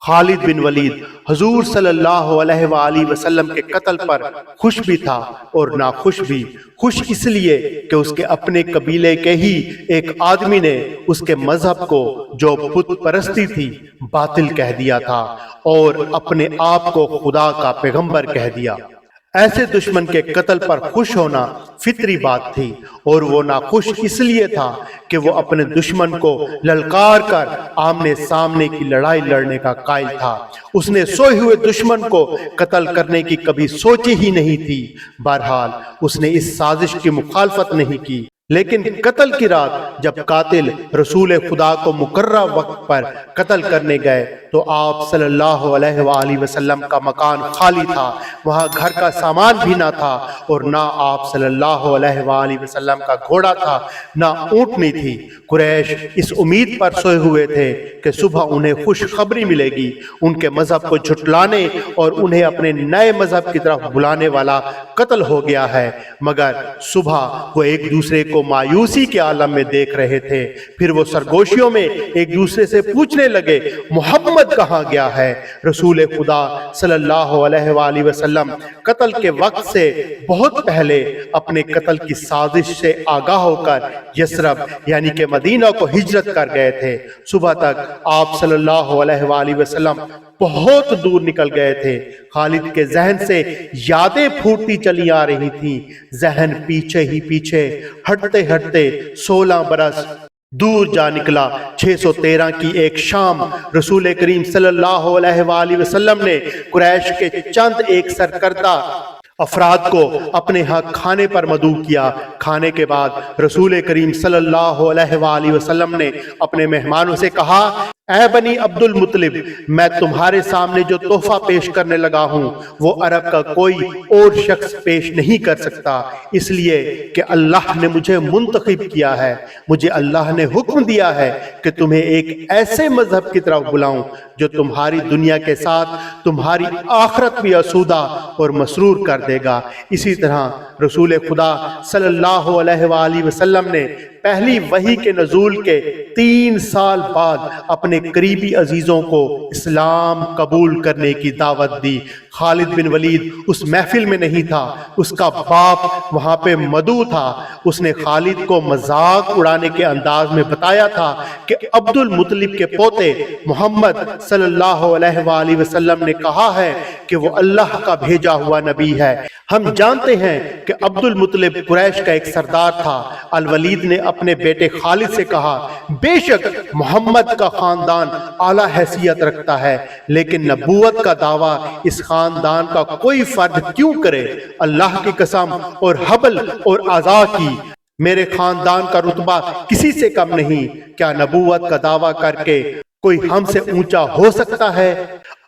خالد بن ولید حضور صلی اللہ علیہ وآلہ وسلم کے قتل پر خوش بھی تھا اور ناخوش بھی۔ خوش اس لیے کہ اس کے اپنے قبیلے کے ہی ایک آدمی نے اس کے مذہب کو، جو بت پرستی تھی، باطل کہہ دیا تھا اور اپنے آپ کو خدا کا پیغمبر کہہ دیا۔ ایسے دشمن کے قتل پر خوش ہونا فطری بات تھی، اور وہ ناخوش اس لیے تھا کہ وہ اپنے دشمن کو للکار کر آمنے سامنے کی لڑائی لڑنے کا قائل تھا۔ اس نے سوئے ہوئے دشمن کو قتل کرنے کی کبھی سوچی ہی نہیں تھی۔ بہرحال اس نے اس سازش کی مخالفت نہیں کی، لیکن قتل کی رات جب قاتل رسول خدا کو مقررہ وقت پر قتل کرنے گئے تو آپ صلی اللہ علیہ وآلہ وسلم کا مکان خالی تھا۔ وہاں گھر کا سامان بھی نہ تھا، اور نہ آپ صلی اللہ علیہ وآلہ وسلم کا گھوڑا تھا، نہ اونٹنی تھی۔ قریش اس امید پر سوئے ہوئے تھے کہ صبح انہیں خوشخبری ملے گی، ان کے مذہب کو جھٹلانے اور انہیں اپنے نئے مذہب کی طرف بلانے والا قتل ہو گیا ہے، مگر صبح وہ ایک دوسرے کو مایوسی کے عالم میں دیکھ رہے تھے۔ پھر وہ سرگوشیوں میں ایک دوسرے سے پوچھنے لگے، محمد کہاں گیا ہے؟ رسول خدا صلی اللہ علیہ وآلہ وسلم قتل کے وقت سے بہت پہلے اپنے قتل کی سازش سے آگاہ ہو کر یثرب یعنی کہ مدینہ کو ہجرت کر گئے تھے۔ صبح تک آپ صلی اللہ علیہ وآلہ وسلم بہت دور نکل گئے تھے۔ خالد کے ذہن سے یادیں پھوٹتی چلی آ رہی تھیں۔ ذہن پیچھے ہی پیچھے ہٹتے ہٹتے 16 برس دور جا نکلا۔ 613 کی ایک شام رسول کریم صلی اللہ علیہ وآلہ وسلم نے قریش کے چند ایک سرکردہ افراد کو اپنے ہاں کھانے پر مدعو کیا۔ کھانے کے بعد رسول کریم صلی اللہ علیہ وآلہ وسلم نے اپنے مہمانوں سے کہا، اے بنی عبد المطلب، میں تمہارے سامنے جو تحفہ پیش کرنے لگا ہوں وہ عرب کا کوئی اور شخص پیش نہیں کر سکتا، اس لیے کہ اللہ نے مجھے منتخب کیا ہے۔ مجھے اللہ نے حکم دیا ہے کہ تمہیں ایک ایسے مذہب کی طرف بلاؤں جو تمہاری دنیا کے ساتھ تمہاری آخرت بھی آسودہ اور مسرور کر دے گا۔ اسی طرح رسول خدا صلی اللہ علیہ وآلہ وسلم نے پہلی وحی کے نزول کے 3 سال بعد اپنے قریبی عزیزوں کو اسلام قبول کرنے کی دعوت دی۔ خالد بن ولید اس محفل میں نہیں تھا، اس کا باپ وہاں پہ مدعو تھا۔ اس نے خالد کو مذاق اڑانے کے انداز میں بتایا تھا کہ عبد المطلب کے پوتے محمد صلی اللہ علیہ وآلہ وسلم نے کہا ہے کہ وہ اللہ کا بھیجا ہوا نبی ہے۔ ہم جانتے ہیں کہ عبد المطلب قریش کا ایک سردار تھا۔ الولید نے اپنے بیٹے خالد سے کہا، بے شک محمد کا خاندان اعلیٰ حیثیت رکھتا ہے، لیکن نبوت کا دعویٰ اس خاندان کا کوئی فرد کیوں کرے؟ اللہ کی قسم اور حبل اور عزا کی، میرے خاندان کا رتبہ کسی سے کم نہیں۔ کیا نبوت کا دعویٰ کر کے کوئی ہم سے اونچا ہو سکتا ہے؟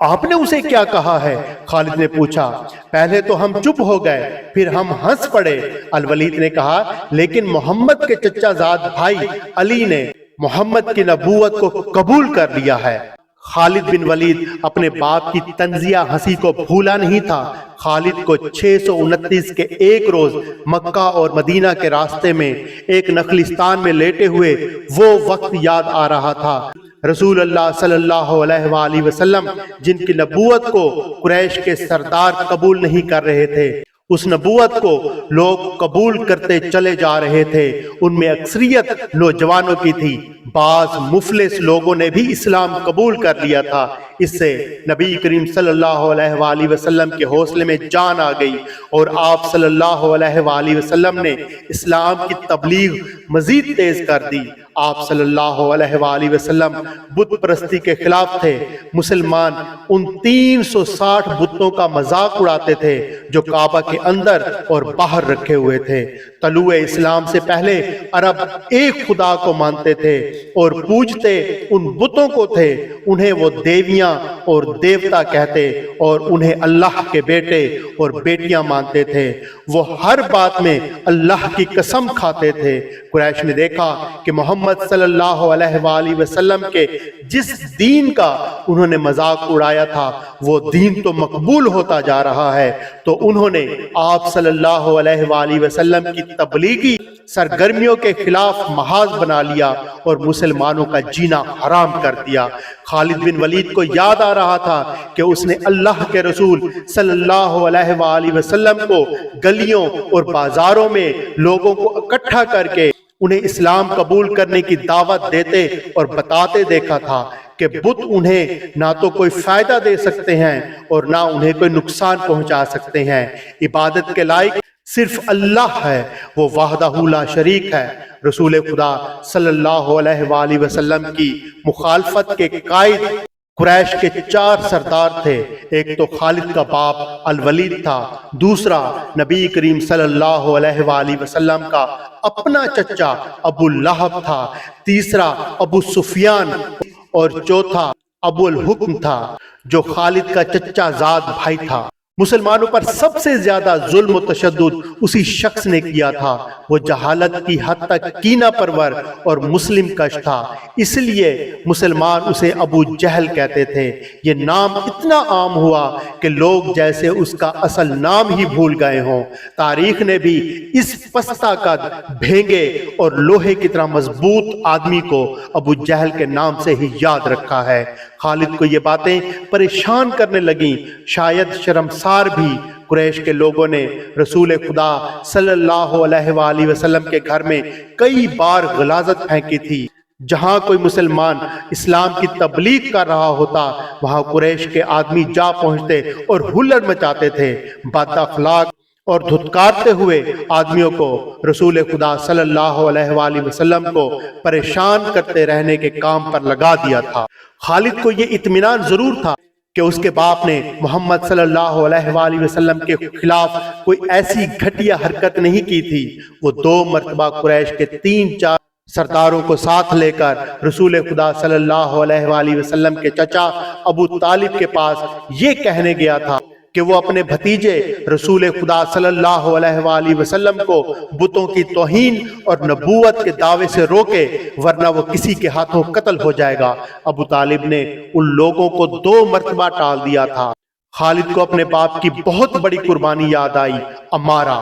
آپ نے اسے کیا کہا ہے؟ خالد نے پوچھا۔ پہلے تو ہم چپ ہو گئے، پھر ہم ہنس پڑے۔ الولید نے کہا، لیکن محمد کے چچا زاد بھائی علی نے محمد کی نبوت کو قبول کر لیا ہے۔ خالد بن ولید اپنے باپ کی طنزیہ ہنسی کو بھولا نہیں تھا۔ خالد کو 629 کے ایک روز مکہ اور مدینہ کے راستے میں ایک نخلستان میں لیٹے ہوئے وہ وقت یاد آ رہا تھا۔ رسول اللہ صلی اللہ علیہ وآلہ وسلم جن کی نبوت کو قریش کے سردار قبول نہیں کر رہے تھے، اس نبوت کو لوگ قبول کرتے چلے جا رہے تھے۔ ان میں اکثریت نوجوانوں کی تھی۔ بعض مفلس لوگوں نے بھی اسلام قبول کر لیا تھا۔ اس سے نبی کریم صلی اللہ علیہ وآلہ وسلم کے حوصلے میں جان آ گئی، اور آپ صلی اللہ علیہ وآلہ وسلم نے اسلام کی تبلیغ مزید تیز کر دی۔ آپ صلی اللہ علیہ وآلہ وسلم بت پرستی کے خلاف تھے۔ مسلمان ان 360 بتوں کا مذاق اڑاتے تھے جو کعبہ کے اندر اور باہر رکھے ہوئے تھے۔ طلوع اسلام سے پہلے عرب ایک خدا کو مانتے تھے اور پوجتے ان بتوں کو تھے۔ انہیں وہ دیویاں اور دیوتا کہتے اور انہیں اللہ کے بیٹے اور بیٹیاں مانتے تھے۔ وہ ہر بات میں اللہ کی قسم کھاتے تھے۔ قریش نے دیکھا کہ محمد صلی اللہ علیہ وآلہ وسلم کے جس دین کا انہوں نے مذاق اڑایا تھا وہ دین تو مقبول ہوتا جا رہا ہے، تو انہوں نے آپ صلی اللہ علیہ وآلہ وسلم کی تبلیغی سرگرمیوں کے خلاف محاذ بنا لیا اور مسلمانوں کا جینا حرام کر دیا۔ خالد بن ولید کو یاد آ رہا تھا کہ اس نے اللہ کے رسول صلی اللہ علیہ وآلہ وسلم کو گلیوں اور بازاروں میں لوگوں کو اکٹھا کر کے انہیں اسلام قبول کرنے کی دعوت دیتے اور بتاتے دیکھا تھا کہ بت انہیں نہ تو کوئی فائدہ دے سکتے ہیں اور نہ انہیں کوئی نقصان پہنچا سکتے ہیں۔ عبادت کے لائق صرف اللہ ہے، وہ وحدہ لا شریک ہے۔ رسول خدا صلی اللہ علیہ وآلہ وسلم کی مخالفت کے قائد قریش کے 4 سردار تھے۔ ایک تو خالد کا باپ الولید تھا، دوسرا نبی کریم صلی اللہ علیہ وآلہ وسلم کا اپنا چچا ابو لہب تھا، تیسرا ابو سفیان اور چوتھا ابو الحکم تھا جو خالد کا چچا زاد بھائی تھا۔ مسلمانوں پر سب سے زیادہ ظلم و تشدد اسی شخص نے کیا تھا۔ وہ جہالت کی حد تک کینہ پرور اور مسلم کش تھا، اس لیے مسلمان اسے ابو جہل کہتے تھے۔ یہ نام اتنا عام ہوا کہ لوگ جیسے اس کا اصل نام ہی بھول گئے ہوں۔ تاریخ نے بھی اس پستہ قد، بھینگے اور لوہے کی طرح مضبوط آدمی کو ابو جہل کے نام سے ہی یاد رکھا ہے۔ خالد کو یہ باتیں پریشان کرنے لگیں۔ شاید شرمسار بھی قریش کے لوگوں نے رسول خدا صلی اللہ علیہ وآلہ وسلم کے گھر میں کئی بار غلاظت پھینکی تھی۔ جہاں کوئی مسلمان اسلام کی تبلیغ کر رہا ہوتا وہاں قریش کے آدمی جا پہنچتے اور ہلڑ مچاتے تھے۔ بد اخلاق اور دھتکارتے ہوئے آدمیوں کو رسول خدا صلی اللہ علیہ وآلہ وسلم کو پریشان کرتے رہنے کے کام پر لگا دیا تھا۔ خالد کو یہ اطمینان ضرور تھا کہ اس کے باپ نے محمد صلی اللہ علیہ وآلہ وسلم کے خلاف کوئی ایسی گھٹیا حرکت نہیں کی تھی۔ وہ 2 مرتبہ قریش کے 3-4 سرداروں کو ساتھ لے کر رسول خدا صلی اللہ علیہ وآلہ وسلم کے چچا ابو طالب کے پاس یہ کہنے گیا تھا کہ وہ اپنے بھتیجے رسول خدا صلی اللہ علیہ وآلہ وسلم کو بتوں کی توہین اور نبوت کے دعوے سے روکے، ورنہ وہ کسی کے ہاتھوں قتل ہو جائے گا۔ ابو طالب نے ان لوگوں کو 2 مرتبہ ٹال دیا تھا۔ خالد کو اپنے باپ کی بہت بڑی قربانی یاد آئی، عمارہ۔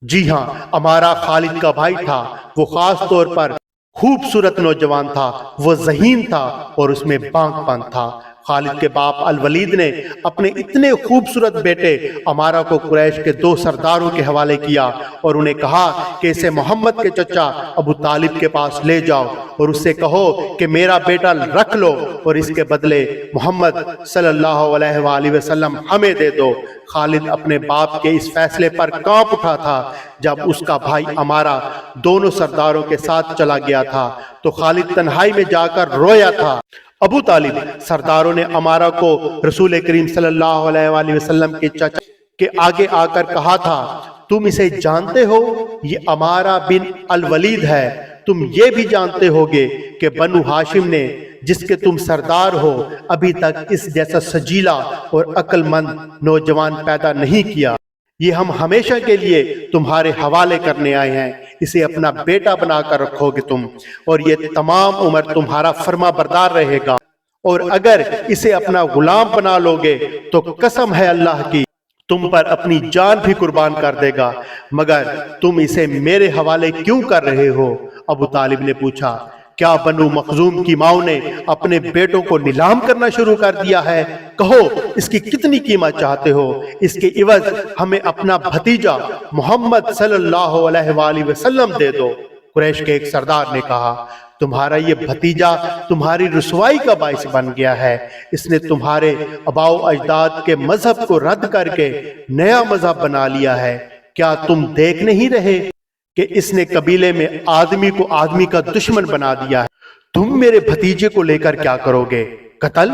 جی ہاں، عمارہ خالد کا بھائی تھا۔ وہ خاص طور پر خوبصورت نوجوان تھا، وہ ذہین تھا اور اس میں بانک پن تھا۔ خالد کے باپ الولید نے اپنے اتنے خوبصورت بیٹے عمارہ کو قریش کے 2 سرداروں کے حوالے کیا اور انہیں کہا کہ اسے محمد کے چچا ابو طالب کے پاس لے جاؤ اور اس سے کہو کہ میرا بیٹا رکھ لو اور اس کے بدلے محمد صلی اللہ علیہ وآلہ وسلم ہمیں دے دو۔ خالد اپنے باپ کے اس فیصلے پر کانپ اٹھا تھا۔ جب اس کا بھائی عمارہ دونوں سرداروں کے ساتھ چلا گیا تھا تو خالد تنہائی میں جا کر رویا تھا۔ ابو طالب سرداروں نے عمارہ کو رسول کریم صلی اللہ علیہ وآلہ وسلم کے چچا کے آگے آ کر کہا تھا، تم اسے جانتے ہو؟ یہ عمارہ بن الولید ہے۔ تم یہ بھی جانتے ہوگے کہ بنو ہاشم نے جس کے تم سردار ہو ابھی تک اس جیسا سجیلا اور عقل مند نوجوان پیدا نہیں کیا۔ یہ ہم ہمیشہ کے لیے تمہارے حوالے کرنے آئے ہیں، اسے اپنا بیٹا بنا کر رکھو گے تم، اور یہ تمام عمر تمہارا فرما بردار رہے گا، اور اگر اسے اپنا غلام بنا لوگے تو قسم ہے اللہ کی تم پر اپنی جان بھی قربان کر دے گا، مگر تم اسے میرے حوالے کیوں کر رہے ہو؟ ابو طالب نے پوچھا، کیا بنو مخزوم کی ماؤں نے اپنے بیٹوں کو نیلام کرنا شروع کر دیا ہے؟ کہو اس کی کتنی قیمت چاہتے ہو؟ اس کے عوض ہمیں اپنا بھتیجا محمد صلی اللہ علیہ وآلہ وسلم دے دو۔ قریش کے ایک سردار نے کہا، تمہارا یہ بھتیجا تمہاری رسوائی کا باعث بن گیا ہے۔ اس نے تمہارے آباء و اجداد کے مذہب کو رد کر کے نیا مذہب بنا لیا ہے۔ کیا تم دیکھ نہیں رہے کہ اس نے قبیلے میں آدمی کو آدمی کا دشمن بنا دیا ہے؟ تم میرے بھتیجے کو لے کر کیا کرو گے؟ قتل؟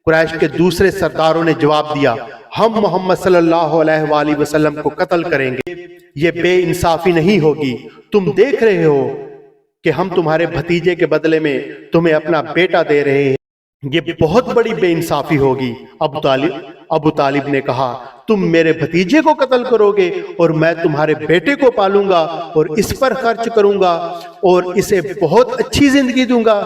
قریش کے دوسرے سرداروں نے جواب دیا، ہم محمد صلی اللہ علیہ وآلہ وسلم کو قتل کریں گے۔ یہ بے انصافی نہیں ہوگی۔ تم دیکھ رہے ہو کہ ہم تمہارے بھتیجے کے بدلے میں تمہیں اپنا بیٹا دے رہے ہیں، یہ بہت بڑی بے انصافی ہوگی۔ ابو طالب نے کہا، تم میرے بھتیجے کو قتل کرو گے اور میں تمہارے بیٹے کو پالوں گا اور اس پر خرچ کروں گا اور اسے بہت اچھی زندگی دوں گا۔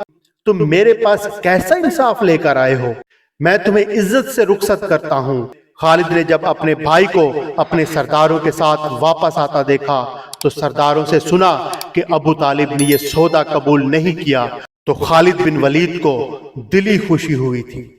تم میرے پاس کیسا انصاف لے کر آئے ہو؟ میں تمہیں عزت سے رخصت کرتا ہوں۔ خالد نے جب اپنے بھائی کو اپنے سرداروں کے ساتھ واپس آتا دیکھا تو سرداروں سے سنا کہ ابو طالب نے یہ سودا قبول نہیں کیا، تو خالد بن ولید کو دلی خوشی ہوئی تھی۔